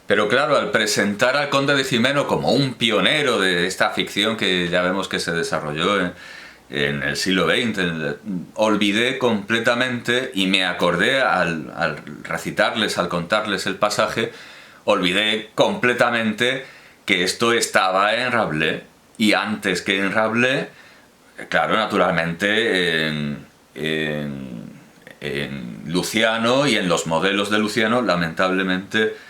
Pero claro, al presentar al Conde de Jimeno como un pionero de esta ficción que ya vemos que se desarrolló en el siglo XX, olvidé completamente y me acordé al recitarles, al contarles el pasaje, olvidé completamente que esto estaba en Rabelais y antes que en Rabelais, claro, naturalmente en Luciano y en los modelos de Luciano, lamentablemente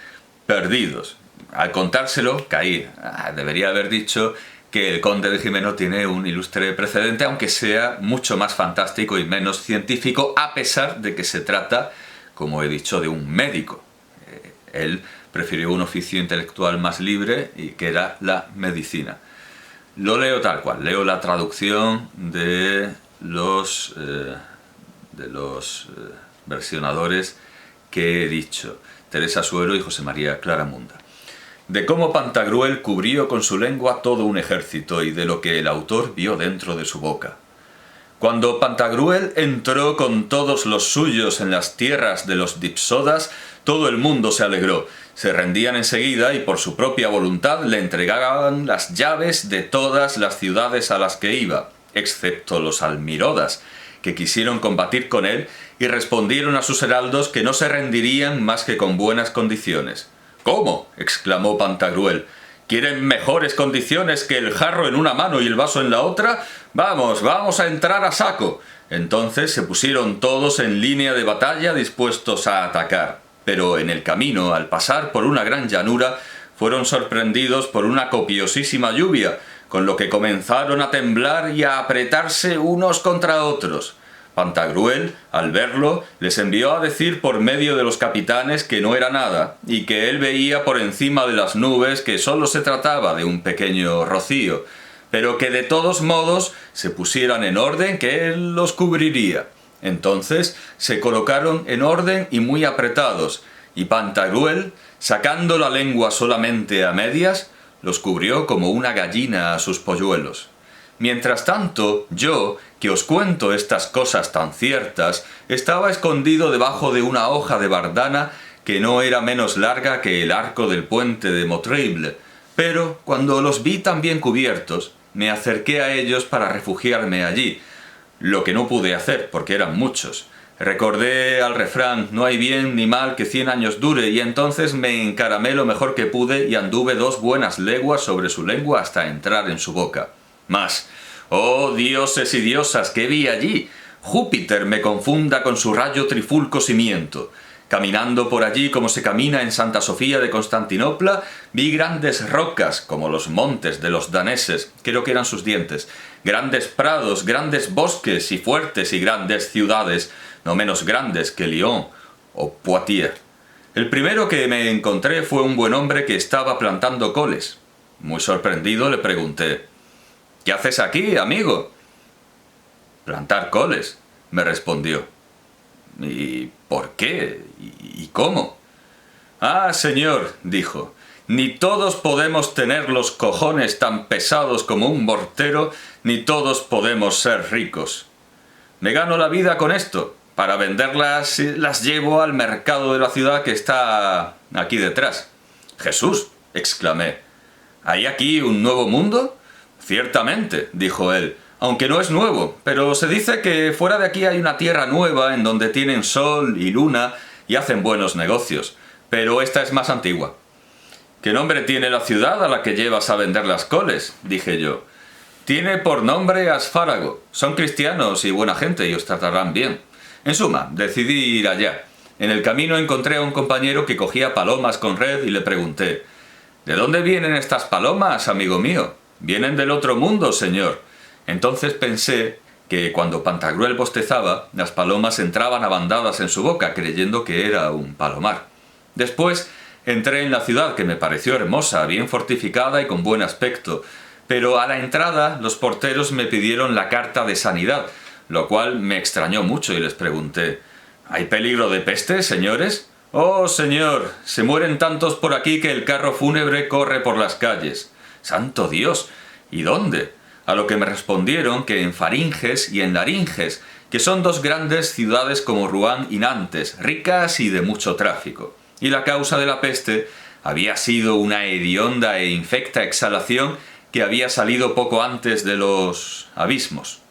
perdidos. Al contárselo, caí. Debería haber dicho que el Conde de Jimeno tiene un ilustre precedente, aunque sea mucho más fantástico y menos científico, a pesar de que se trata, como he dicho, de un médico. Él prefirió un oficio intelectual más libre, y que era la medicina. Lo leo tal cual, leo la traducción de los versionadores que he dicho. Teresa Suero y José María Claramunda. De cómo Pantagruel cubrió con su lengua todo un ejército y de lo que el autor vio dentro de su boca. Cuando Pantagruel entró con todos los suyos en las tierras de los Dipsodas, todo el mundo se alegró. Se rendían enseguida y por su propia voluntad le entregaban las llaves de todas las ciudades a las que iba, excepto los almirodas, que quisieron combatir con él y respondieron a sus heraldos que no se rendirían más que con buenas condiciones. —¿Cómo? —exclamó Pantagruel. —¿Quieren mejores condiciones que el jarro en una mano y el vaso en la otra? Vamos, vamos a entrar a saco. Entonces se pusieron todos en línea de batalla dispuestos a atacar. Pero en el camino, al pasar por una gran llanura, fueron sorprendidos por una copiosísima lluvia, con lo que comenzaron a temblar y a apretarse unos contra otros. Pantagruel, al verlo, les envió a decir por medio de los capitanes que no era nada, y que él veía por encima de las nubes que sólo se trataba de un pequeño rocío, pero que de todos modos se pusieran en orden, que él los cubriría. Entonces se colocaron en orden y muy apretados, y Pantagruel, sacando la lengua solamente a medias, los cubrió como una gallina a sus polluelos. Mientras tanto, yo, que os cuento estas cosas tan ciertas, estaba escondido debajo de una hoja de bardana que no era menos larga que el arco del puente de Motrible, pero cuando los vi tan bien cubiertos, me acerqué a ellos para refugiarme allí, lo que no pude hacer porque eran muchos. Recordé al refrán, no hay bien ni mal que 100 años dure, y entonces me encaramé lo mejor que pude y anduve 2 buenas leguas sobre su lengua hasta entrar en su boca. Mas, oh dioses y diosas, ¿qué vi allí? Júpiter me confunda con su rayo trifulco cimiento. Caminando por allí como se camina en Santa Sofía de Constantinopla, vi grandes rocas, como los montes de los daneses, creo que eran sus dientes, grandes prados, grandes bosques y fuertes y grandes ciudades, no menos grandes que Lyon o Poitiers. El primero que me encontré fue un buen hombre que estaba plantando coles. Muy sorprendido le pregunté: —¿Qué haces aquí, amigo? —Plantar coles —me respondió. —¿Y por qué? ¿Y cómo? —Ah, señor —dijo—, ni todos podemos tener los cojones tan pesados como un mortero, ni todos podemos ser ricos. Me gano la vida con esto. Para venderlas las llevo al mercado de la ciudad que está aquí detrás. —¡Jesús! —exclamé—, ¿hay aquí un nuevo mundo? —Ciertamente —dijo él—, aunque no es nuevo, pero se dice que fuera de aquí hay una tierra nueva en donde tienen sol y luna y hacen buenos negocios, pero esta es más antigua. —¿Qué nombre tiene la ciudad a la que llevas a vender las coles? —dije yo. —Tiene por nombre Asfárago. Son cristianos y buena gente y os tratarán bien. En suma, decidí ir allá. En el camino encontré a un compañero que cogía palomas con red y le pregunté: —¿De dónde vienen estas palomas, amigo mío? —Vienen del otro mundo, señor. Entonces pensé que cuando Pantagruel bostezaba, las palomas entraban a bandadas en su boca, creyendo que era un palomar. Después entré en la ciudad, que me pareció hermosa, bien fortificada y con buen aspecto, pero a la entrada los porteros me pidieron la carta de sanidad, lo cual me extrañó mucho y les pregunté: —¿Hay peligro de peste, señores? —Oh, señor, se mueren tantos por aquí que el carro fúnebre corre por las calles. —¡Santo Dios! ¿Y dónde? A lo que me respondieron que en Faringes y en Laringes, que son 2 grandes ciudades como Rouen y Nantes, ricas y de mucho tráfico. Y la causa de la peste había sido una hedionda e infecta exhalación que había salido poco antes de los abismos.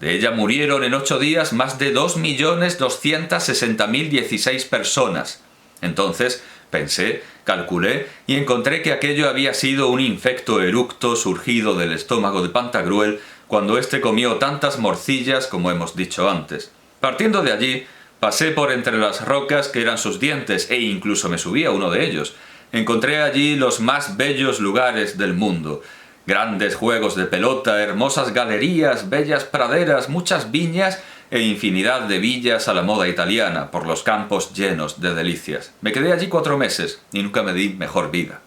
De ella murieron en 8 días más de 2.260.016 personas. Entonces pensé, calculé y encontré que aquello había sido un infecto eructo surgido del estómago de Pantagruel cuando éste comió tantas morcillas como hemos dicho antes. Partiendo de allí, pasé por entre las rocas que eran sus dientes e incluso me subí a uno de ellos. Encontré allí los más bellos lugares del mundo. Grandes juegos de pelota, hermosas galerías, bellas praderas, muchas viñas e infinidad de villas a la moda italiana, por los campos llenos de delicias. Me quedé allí 4 meses y nunca me di mejor vida.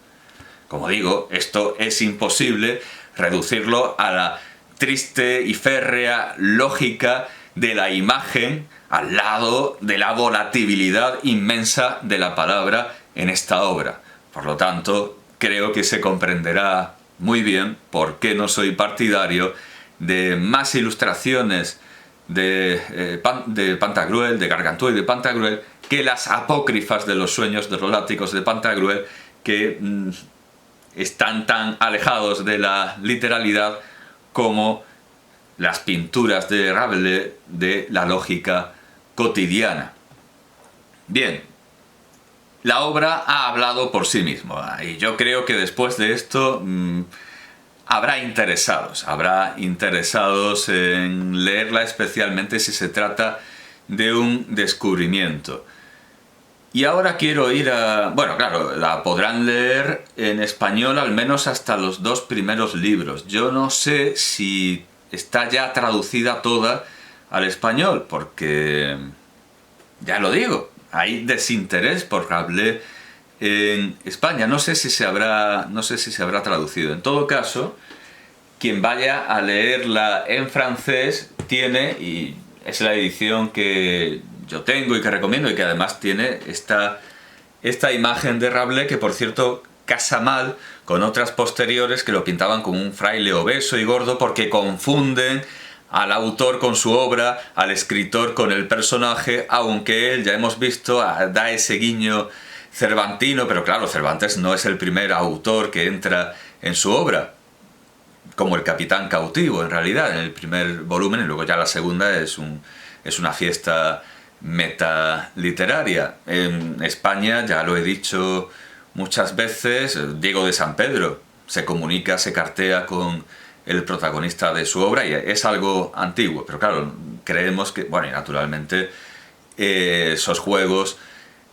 Como digo, esto es imposible reducirlo a la triste y férrea lógica de la imagen al lado de la volatilidad inmensa de la palabra en esta obra. Por lo tanto, creo que se comprenderá muy bien por qué no soy partidario de más ilustraciones de Pantagruel, de Gargantúa y de Pantagruel, que las apócrifas de los sueños de los látigos de Pantagruel, que están tan alejados de la literalidad como las pinturas de Rabelais de la lógica cotidiana. Bien, la obra ha hablado por sí misma y yo creo que después de esto habrá interesados en leerla, especialmente si se trata de un descubrimiento. Y ahora quiero ir a... Bueno, claro, la podrán leer en español al menos hasta los 2 primeros libros. Yo no sé si está ya traducida toda al español, porque, ya lo digo, hay desinterés por Rabelais en España. No sé si se habrá traducido. En todo caso, quien vaya a leerla en francés tiene, y es la edición que yo tengo y que recomiendo, y que además tiene esta imagen de Rabelais, que por cierto casa mal con otras posteriores que lo pintaban como un fraile obeso y gordo, porque confunden al autor con su obra, al escritor con el personaje, aunque él, ya hemos visto, da ese guiño cervantino, pero claro, Cervantes no es el primer autor que entra en su obra, como el Capitán Cautivo, en realidad, en el primer volumen, y luego ya la segunda es una fiesta metaliteraria. En España, ya lo he dicho muchas veces, Diego de San Pedro se comunica, se cartea con el protagonista de su obra, y es algo antiguo, pero claro, creemos que, bueno, y naturalmente esos juegos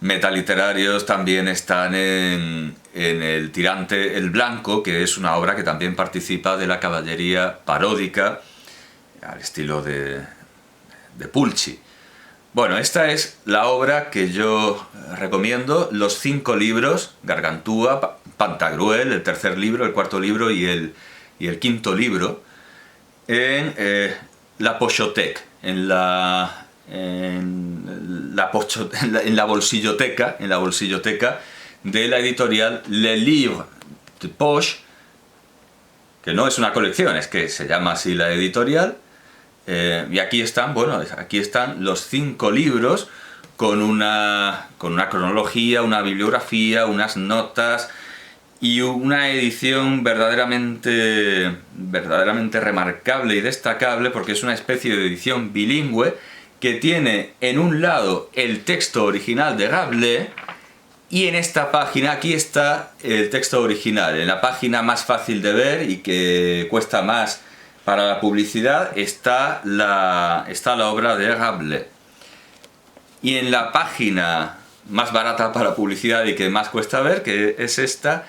metaliterarios también están en El tirante el blanco, que es una obra que también participa de la caballería paródica al estilo de Pulci. Bueno, esta es la obra que yo recomiendo, los 5 libros, Gargantúa, Pantagruel, el 3er libro, el 4.º libro y el 5.º libro, en la Pochothèque, en la bolsilloteca de la editorial Le Livre de Poche, que no es una colección, es que se llama así la editorial. Y aquí están los 5 libros con una cronología, una bibliografía, unas notas y una edición verdaderamente remarcable y destacable, porque es una especie de edición bilingüe que tiene en un lado el texto original de Rabelais, y en esta página, aquí está el texto original. En la página más fácil de ver y que cuesta más para la publicidad está la obra de Rabelais. Y en la página más barata para publicidad y que más cuesta ver, que es esta,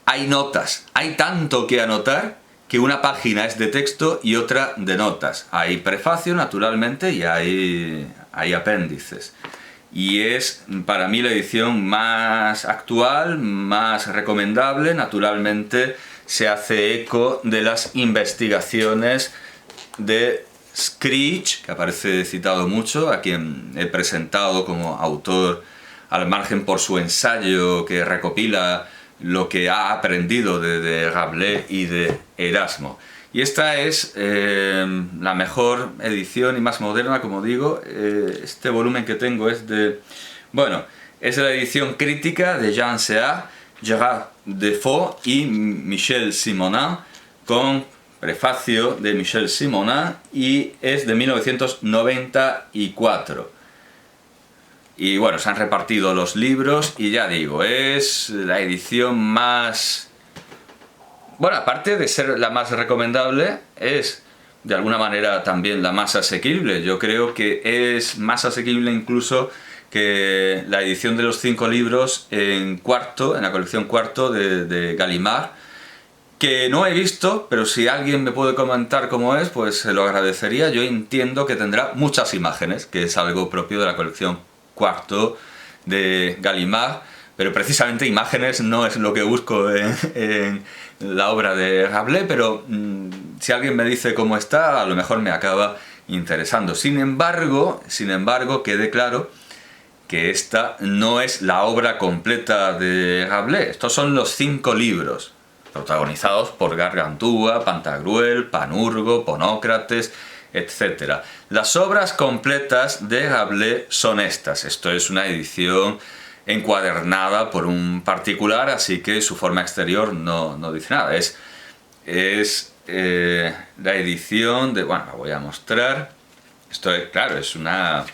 hay notas. Hay tanto que anotar que una página es de texto y otra de notas. Hay prefacio, naturalmente, y hay apéndices. Y es para mí la edición más actual, más recomendable. Naturalmente se hace eco de las investigaciones de Screech, que aparece citado mucho, a quien he presentado como autor al margen por su ensayo que recopila lo que ha aprendido de Rabelais y de Erasmo. Y esta es la mejor edición y más moderna, como digo. Este volumen que tengo es de... Bueno, es la edición crítica de Jean Seat, Gérard Defoe y Michel Simonin, con prefacio de Michel Simonin, y es de 1994. Y bueno, se han repartido los libros y ya digo, es la edición más... Bueno, aparte de ser la más recomendable, es de alguna manera también la más asequible. Yo creo que es más asequible incluso que la edición de los 5 libros en la colección cuarto de Gallimard, que no he visto, pero si alguien me puede comentar cómo es, pues se lo agradecería. Yo entiendo que tendrá muchas imágenes, que es algo propio de la colección cuarto de Gallimard, pero precisamente imágenes no es lo que busco en la obra de Rabelais, pero si alguien me dice cómo está, a lo mejor me acaba interesando. Sin embargo, quede claro que esta no es la obra completa de Rabelais. Estos son los 5 libros, protagonizados por Gargantúa, Pantagruel, Panurgo, Ponócrates, etc. Las obras completas de Rabelais son estas. Esto es una edición encuadernada por un particular, así que su forma exterior no dice nada. Es la edición de... Bueno, la voy a mostrar. Esto es, claro, es una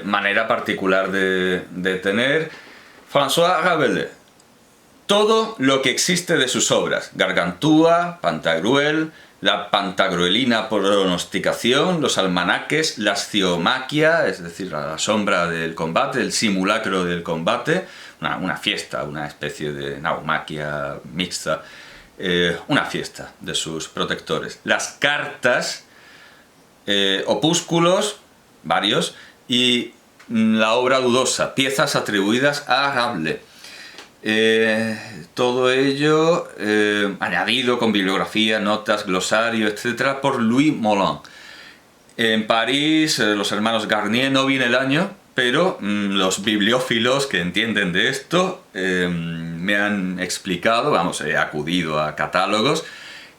manera particular de tener. François Rabelais. Todo lo que existe de sus obras: Gargantúa, Pantagruel, la Pantagruelina pronosticación, los almanaques, la Sciomaquia, es decir, la sombra del combate, el simulacro del combate, una fiesta, una especie de naumaquia mixta, una fiesta de sus protectores. Las cartas, opúsculos, varios, y la obra dudosa, piezas atribuidas a Rabelais. Todo ello añadido con bibliografía, notas, glosario, etc. por Louis Moulin. En París, los hermanos Garnier, no viene el año, pero los bibliófilos que entienden de esto me han explicado, vamos, he acudido a catálogos,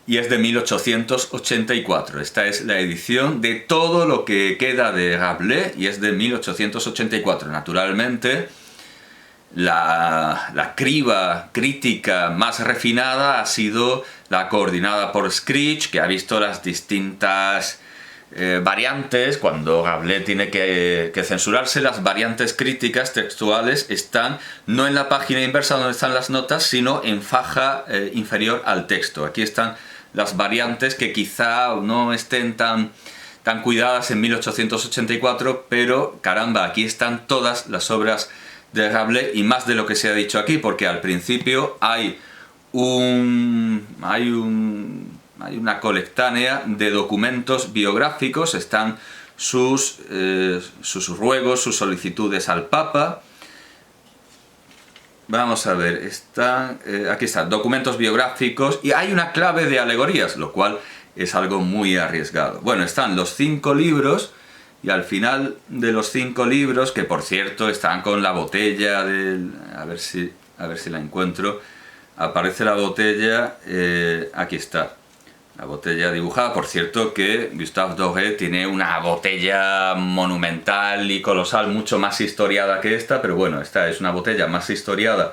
y es de 1884. Esta es la edición de todo lo que queda de Rabelais y es de 1884. Naturalmente, la criba crítica más refinada ha sido la coordinada por Screech, que ha visto las distintas variantes. Cuando Rabelais tiene que censurarse, las variantes críticas textuales están no en la página inversa donde están las notas, sino en faja inferior al texto. Aquí están las variantes que quizá no estén tan cuidadas en 1884, pero caramba, aquí están todas las obras de Rabelais y más de lo que se ha dicho aquí, porque al principio hay una colectánea de documentos biográficos, están sus ruegos, sus solicitudes al Papa. Vamos a ver, aquí están, documentos biográficos, y hay una clave de alegorías, lo cual es algo muy arriesgado. Bueno, están los 5 libros, y al final de los 5 libros, que por cierto están con la botella del... A ver si la encuentro. Aparece la botella, aquí está. La botella dibujada, por cierto que Gustave Doré tiene una botella monumental y colosal, mucho más historiada que esta, pero bueno, esta es una botella más historiada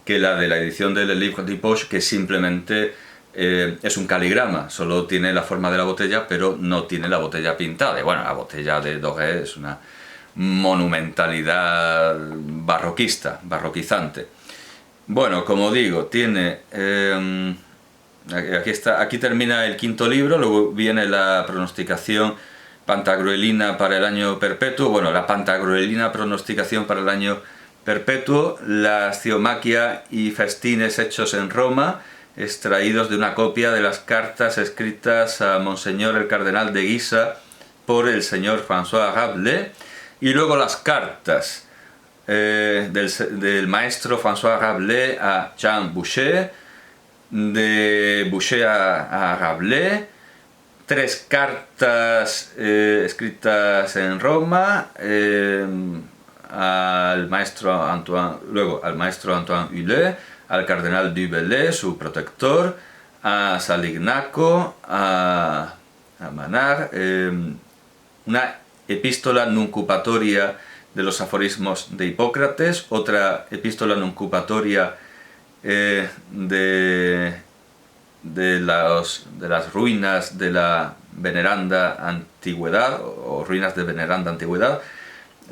que la de la edición de Le Livre de Poche, que simplemente es un caligrama, solo tiene la forma de la botella, pero no tiene la botella pintada. Y bueno, la botella de Doré es una monumentalidad barroquizante. Bueno, como digo, tiene... Aquí termina el 5.º libro, luego viene la pronosticación pantagruelina para el año perpetuo, bueno, la pantagruelina pronosticación para el año perpetuo, la Sciomaquia y festines hechos en Roma, extraídos de una copia de las cartas escritas a Monseñor el Cardenal de Guisa por el señor François Rabelais, y luego las cartas del maestro François Rabelais a Jean Boucher, de Boucher a Rabelais, 3 cartas escritas en Roma al maestro Antoine Hulot, al cardenal du Bellay, su protector, a Salignaco, a Manard, una epístola nuncupatoria de los aforismos de Hipócrates, otra epístola nuncupatoria de las ruinas de la veneranda antigüedad, o ruinas de veneranda antigüedad,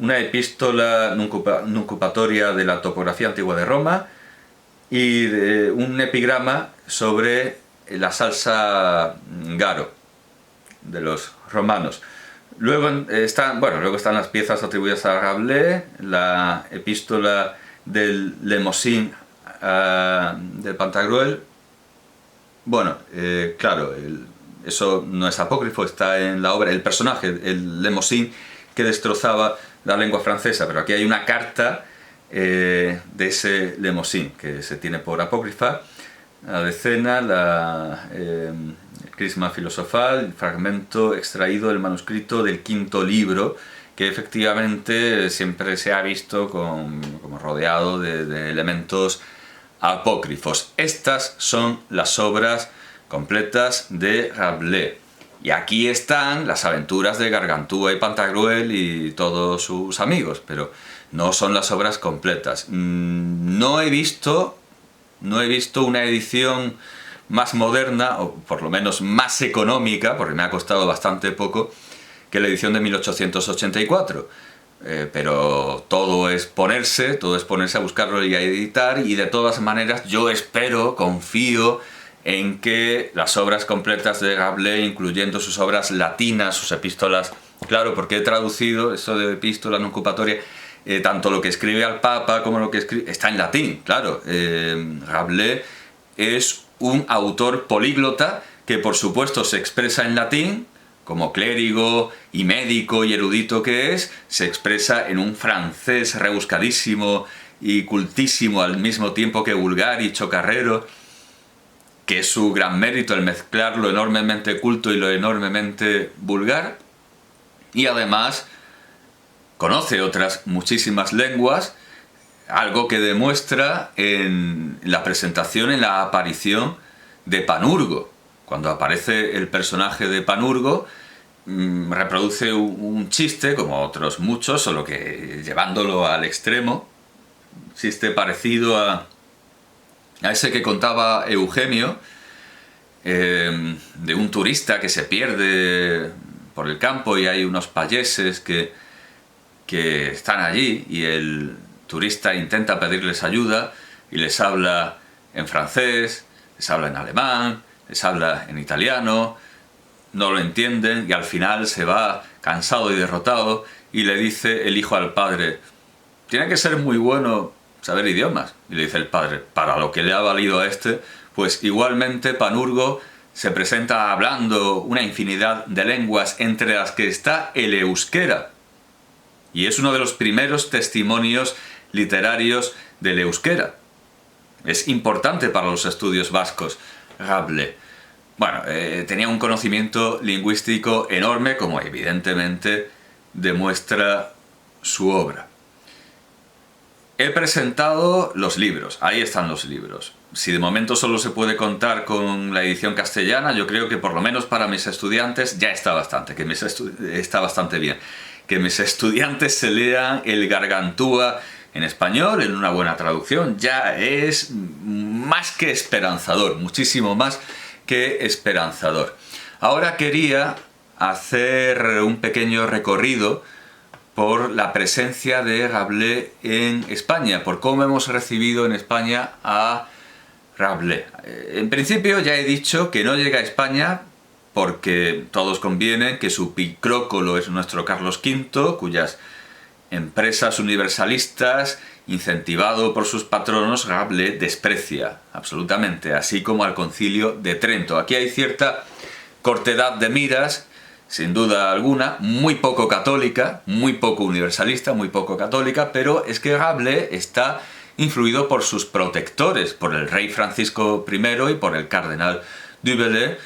una epístola nuncupatoria de la topografía antigua de Roma y un epigrama sobre la salsa garo de los romanos. Luego están las piezas atribuidas a Rabelais, la epístola del Lemosín de Pantagruel. Bueno, claro, eso no es apócrifo, está en la obra, el personaje, el Lemosín que destrozaba la lengua francesa, pero aquí hay una carta de ese Lemosín que se tiene por apócrifa, la decena, la Crisma filosofal, el fragmento extraído del manuscrito del quinto libro, que efectivamente siempre se ha visto como rodeado de elementos apócrifos. Estas son las obras completas de Rabelais. Y aquí están las aventuras de Gargantúa y Pantagruel y todos sus amigos, pero no son las obras completas. No he visto una edición más moderna, o por lo menos más económica, porque me ha costado bastante poco, que la edición de 1884. Pero todo es ponerse a buscarlo y a editar, y de todas maneras yo confío en que las obras completas de Rabelais, incluyendo sus obras latinas, sus epístolas, claro, porque he traducido eso de epístola nuncupatoria, tanto lo que escribe al Papa como lo que escribe, está en latín, claro. Rabelais es un autor políglota que por supuesto se expresa en latín, como clérigo y médico y erudito que es, se expresa en un francés rebuscadísimo y cultísimo al mismo tiempo que vulgar y chocarrero, que es su gran mérito el mezclar lo enormemente culto y lo enormemente vulgar, y además conoce otras muchísimas lenguas, algo que demuestra en la presentación, en la aparición de Panurgo. Cuando aparece el personaje de Panurgo, reproduce un chiste, como otros muchos, solo que llevándolo al extremo, un chiste parecido a ese que contaba Eugenio, de un turista que se pierde por el campo y hay unos payeses que están allí y el turista intenta pedirles ayuda y les habla en francés, les habla en alemán, les habla en italiano, no lo entienden y al final se va cansado y derrotado y le dice el hijo al padre: tiene que ser muy bueno saber idiomas. Y le dice el padre: para lo que le ha valido a este, pues igualmente Panurgo se presenta hablando una infinidad de lenguas, entre las que está el euskera. Y es uno de los primeros testimonios literarios del euskera. Es importante para los estudios vascos, Rabelais. Bueno, tenía un conocimiento lingüístico enorme, como evidentemente demuestra su obra. He presentado los libros, ahí están los libros. Si de momento solo se puede contar con la edición castellana, yo creo que por lo menos para mis estudiantes ya está bastante, está bastante bien. Que mis estudiantes se lean el Gargantúa en español, en una buena traducción, ya es más que esperanzador, muchísimo más que esperanzador. Ahora quería hacer un pequeño recorrido por la presencia de Rabelais en España, por cómo hemos recibido en España a Rabelais. En principio ya he dicho que no llega a España porque todos convienen que su picrócolo es nuestro Carlos V, cuyas empresas universalistas, incentivado por sus patronos, Rabelais desprecia absolutamente, así como al Concilio de Trento. Aquí hay cierta cortedad de miras, sin duda alguna, muy poco católica, muy poco universalista, muy poco católica, pero es que Rabelais está influido por sus protectores, por el rey Francisco I y por el cardenal du Bellay,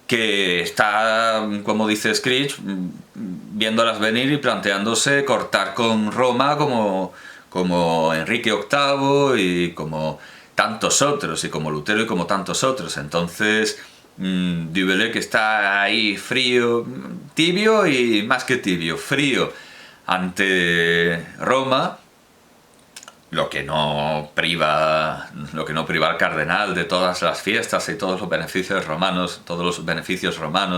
que está, como dice Screech, viéndolas venir y planteándose cortar con Roma como Enrique VIII y como tantos otros, y como Lutero y como tantos otros. Entonces, du Bellay, que está ahí frío, tibio y más que tibio, frío ante Roma, lo que no priva al cardenal de todas las fiestas y todos los beneficios romanos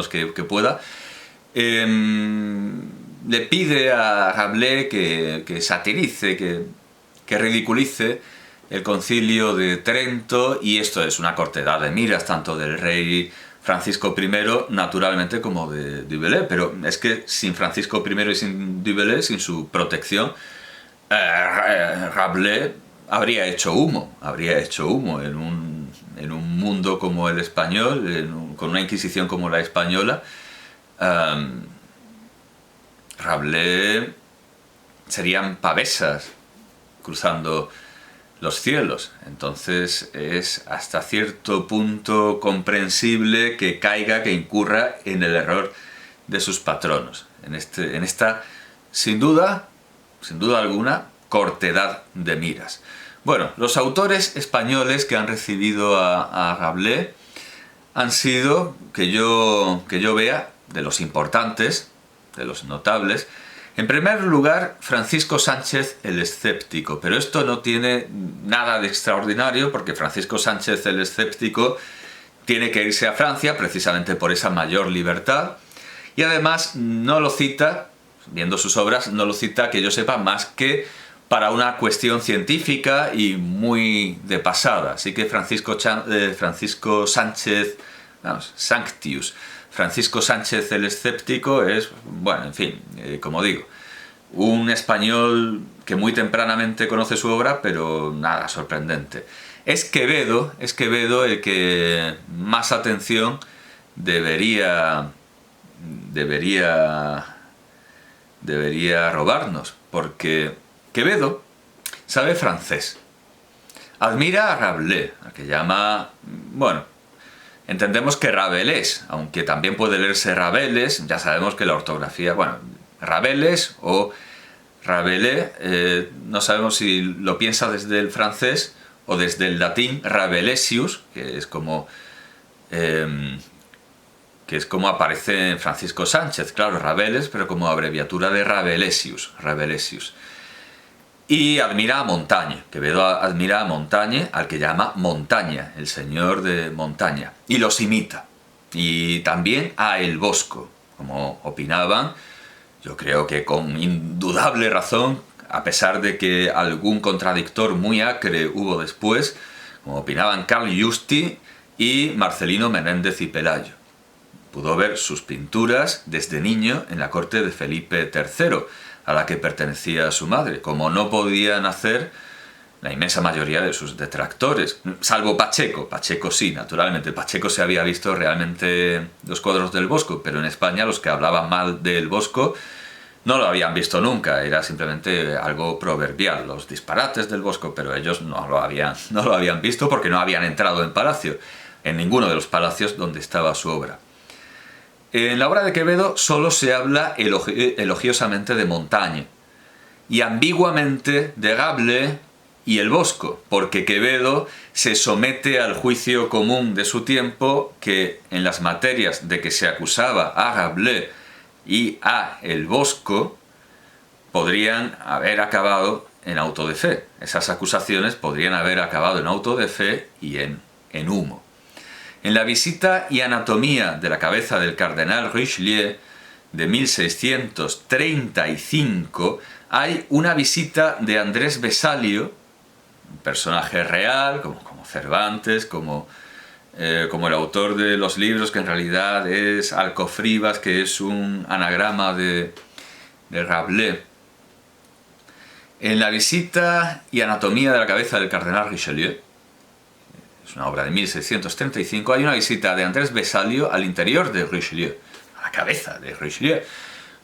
que pueda. Le pide a Rabelais que satirice, que ridiculice el concilio de Trento, y esto es una cortedad de miras tanto del rey Francisco I, naturalmente, como de Du Bellay, pero es que sin Francisco I y sin Du Bellay, sin su protección, Rabelais habría hecho humo en un mundo como el español, con una Inquisición como la española. Rabelais serían pavesas cruzando los cielos. Entonces es hasta cierto punto comprensible que incurra en el error de sus patronos, en esta sin duda alguna, cortedad de miras. Bueno, los autores españoles que han recibido a Rabelais han sido, que yo vea, de los importantes, de los notables. En primer lugar, Francisco Sánchez el Escéptico, pero esto no tiene nada de extraordinario, porque Francisco Sánchez el Escéptico tiene que irse a Francia precisamente por esa mayor libertad, y además no lo cita, viendo sus obras, no lo cita, que yo sepa, más que para una cuestión científica y muy de pasada. Así que Francisco Sánchez, vamos, Sanctius, Francisco Sánchez el Escéptico es, bueno, en fin, como digo, un español que muy tempranamente conoce su obra, pero nada sorprendente. Es Quevedo el que más atención debería robarnos, porque Quevedo sabe francés, admira a Rabelais, al que llama, bueno, entendemos que Rabelais, aunque también puede leerse Rabeles, ya sabemos que la ortografía, bueno, Rabeles o Rabelais, no sabemos si lo piensa desde el francés o desde el latín Rabelesius, que es como aparece en Francisco Sánchez, claro, Rabeles, pero como abreviatura de Rabelesius. Y admira a Montaigne, Quevedo admira a Montaigne, al que llama Montaña, el señor de Montaña, y los imita. Y también a El Bosco, como opinaban, yo creo que con indudable razón, a pesar de que algún contradictor muy acre hubo después, como opinaban Carl Justi y Marcelino Menéndez y Pelayo. Pudo ver sus pinturas desde niño en la corte de Felipe III, a la que pertenecía su madre, como no podían hacer la inmensa mayoría de sus detractores, salvo Pacheco. Pacheco sí, naturalmente. Pacheco se había visto realmente los cuadros del Bosco, pero en España los que hablaban mal del Bosco no lo habían visto nunca, era simplemente algo proverbial, los disparates del Bosco, pero ellos no lo habían visto porque no habían entrado en palacio, en ninguno de los palacios donde estaba su obra. En la obra de Quevedo solo se habla elogiosamente de Montaigne y ambiguamente de Rabelais y El Bosco, porque Quevedo se somete al juicio común de su tiempo, que en las materias de que se acusaba a Rabelais y a El Bosco podrían haber acabado en auto de fe. Esas acusaciones podrían haber acabado en auto de fe y en humo. En la visita y anatomía de la cabeza del cardenal Richelieu de 1635 hay una visita de Andrés Vesalio, un personaje real, como Cervantes, como el autor de los libros, que en realidad es Alcofribas, que es un anagrama de Rabelais. En la visita y anatomía de la cabeza del cardenal Richelieu, es una obra de 1635, hay una visita de Andrés Vesalio al interior de Richelieu, a la cabeza de Richelieu.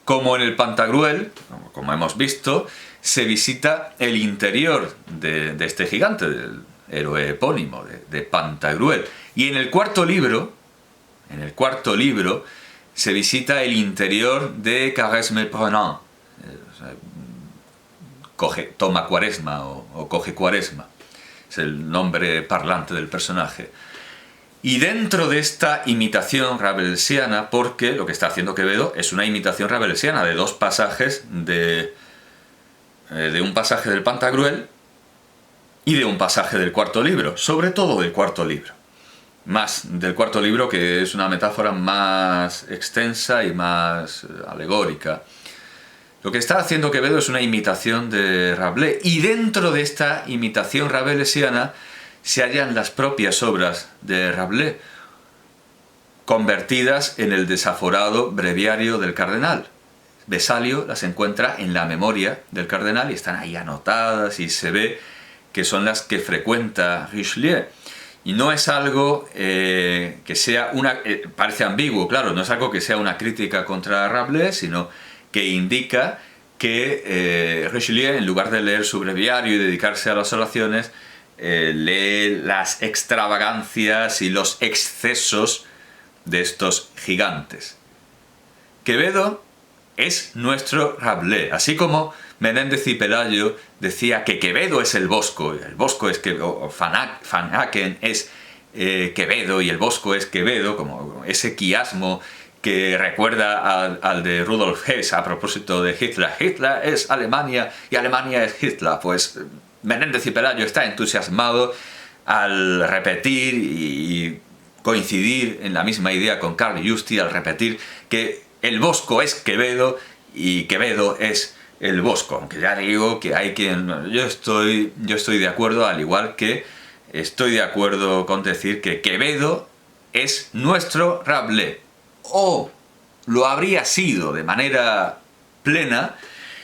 Como en el Pantagruel, como hemos visto, se visita el interior de este gigante, del héroe epónimo de Pantagruel. Y en el cuarto libro se visita el interior de Quaresme-Prenant, toma Cuaresma o coge Cuaresma. Es el nombre parlante del personaje. Y dentro de esta imitación rabelesiana, porque lo que está haciendo Quevedo es una imitación rabelesiana de dos pasajes de un pasaje del Pantagruel y de un pasaje del cuarto libro, sobre todo del cuarto libro. Más del cuarto libro, que es una metáfora más extensa y más alegórica. Lo que está haciendo Quevedo es una imitación de Rabelais, y dentro de esta imitación rabelesiana se hallan las propias obras de Rabelais, convertidas en el desaforado breviario del cardenal. Vesalio las encuentra en la memoria del cardenal y están ahí anotadas y se ve que son las que frecuenta Richelieu. Y no es algo que sea una... parece ambiguo, claro, no es algo que sea una crítica contra Rabelais, sino que indica que Richelieu, en lugar de leer su breviario y dedicarse a las oraciones, lee las extravagancias y los excesos de estos gigantes. Quevedo es nuestro Rabelais, así como Menéndez y Pelayo decía que Quevedo es el Bosco es Quevedo, Van Aken es Quevedo y el Bosco es Quevedo, como ese quiasmo que recuerda al de Rudolf Hess a propósito de Hitler. Hitler es Alemania y Alemania es Hitler. Pues Menéndez y Pelayo está entusiasmado al repetir y coincidir en la misma idea con Carl Justi, al repetir que el Bosco es Quevedo y Quevedo es el Bosco. Aunque ya digo que hay quien... Yo estoy de acuerdo, al igual que estoy de acuerdo con decir que Quevedo es nuestro Rabelais. O lo habría sido de manera plena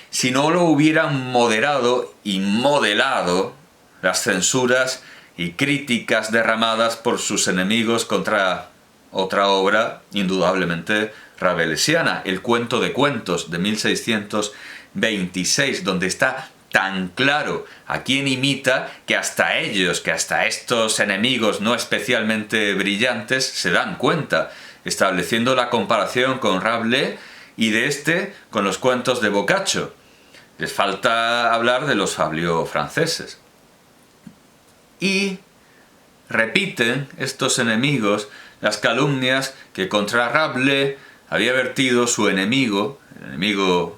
si no lo hubieran moderado y modelado las censuras y críticas derramadas por sus enemigos contra otra obra indudablemente rabelesiana, El cuento de cuentos de 1626, donde está tan claro a quién imita que hasta ellos, que hasta estos enemigos no especialmente brillantes se dan cuenta, estableciendo la comparación con Rabelais y de este con los cuentos de Boccaccio. Les falta hablar de los fabliaux franceses. Y repiten estos enemigos las calumnias que contra Rabelais había vertido su enemigo, el enemigo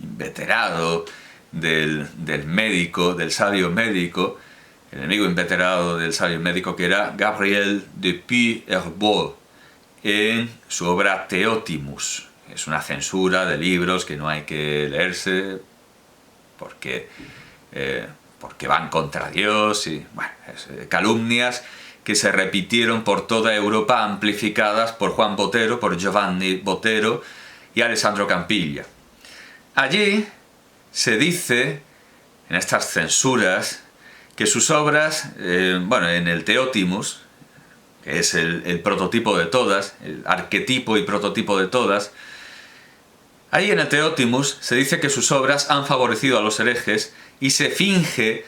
inveterado del médico, del sabio médico, el enemigo inveterado del sabio médico, que era Gabriel de Puy-Herbault, en su obra Theotimus. Es una censura de libros que no hay que leerse porque van contra Dios y bueno, calumnias que se repitieron por toda Europa, amplificadas por Juan Botero, por Giovanni Botero y Alessandro Campiglia. Allí se dice, en estas censuras, que sus obras, en el Theotimus, que es el prototipo de todas, el arquetipo y prototipo de todas, ahí en el Theotimus se dice que sus obras han favorecido a los herejes y se finge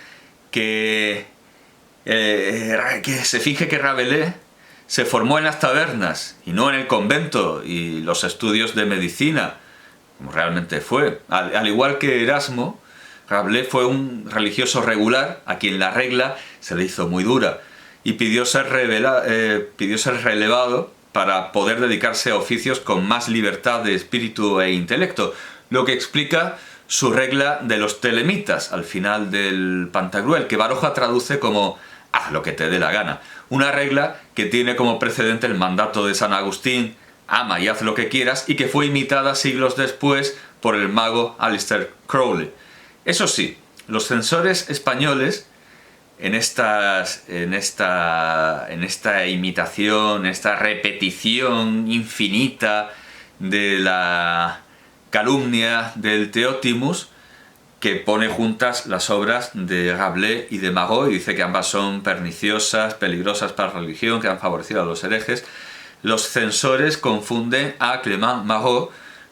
que Rabelais se formó en las tabernas y no en el convento y los estudios de medicina, como realmente fue. Al igual que Erasmo, Rabelais fue un religioso regular a quien la regla se le hizo muy dura y pidió ser relevado para poder dedicarse a oficios con más libertad de espíritu e intelecto, lo que explica su regla de los telemitas al final del Pantagruel, que Baroja traduce como haz lo que te dé la gana. Una regla que tiene como precedente el mandato de San Agustín, ama y haz lo que quieras, y que fue imitada siglos después por el mago Aleister Crowley. Eso sí, los censores españoles, en esta imitación, esta repetición infinita de la calumnia del Theotimus, que pone juntas las obras de Rabelais y de Marot y dice que ambas son perniciosas, peligrosas para la religión, que han favorecido a los herejes, los censores confunden a Clément Marot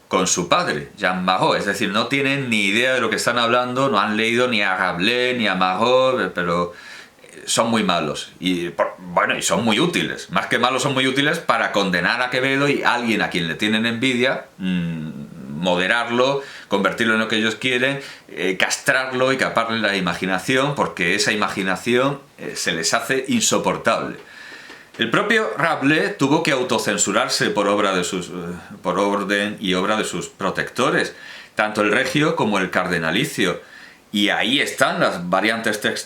con su padre, Jean Marot, es decir, no tienen ni idea de lo que están hablando, no han leído ni a Rabelais ni a Marot, pero son muy malos y son muy útiles, más que malos son muy útiles para condenar a Quevedo y a alguien a quien le tienen envidia, moderarlo, convertirlo en lo que ellos quieren, castrarlo y caparle la imaginación, porque esa imaginación se les hace insoportable. El propio Rabelais tuvo que autocensurarse por orden y obra de sus protectores, tanto el regio como el cardenalicio, y ahí están las variantes textuales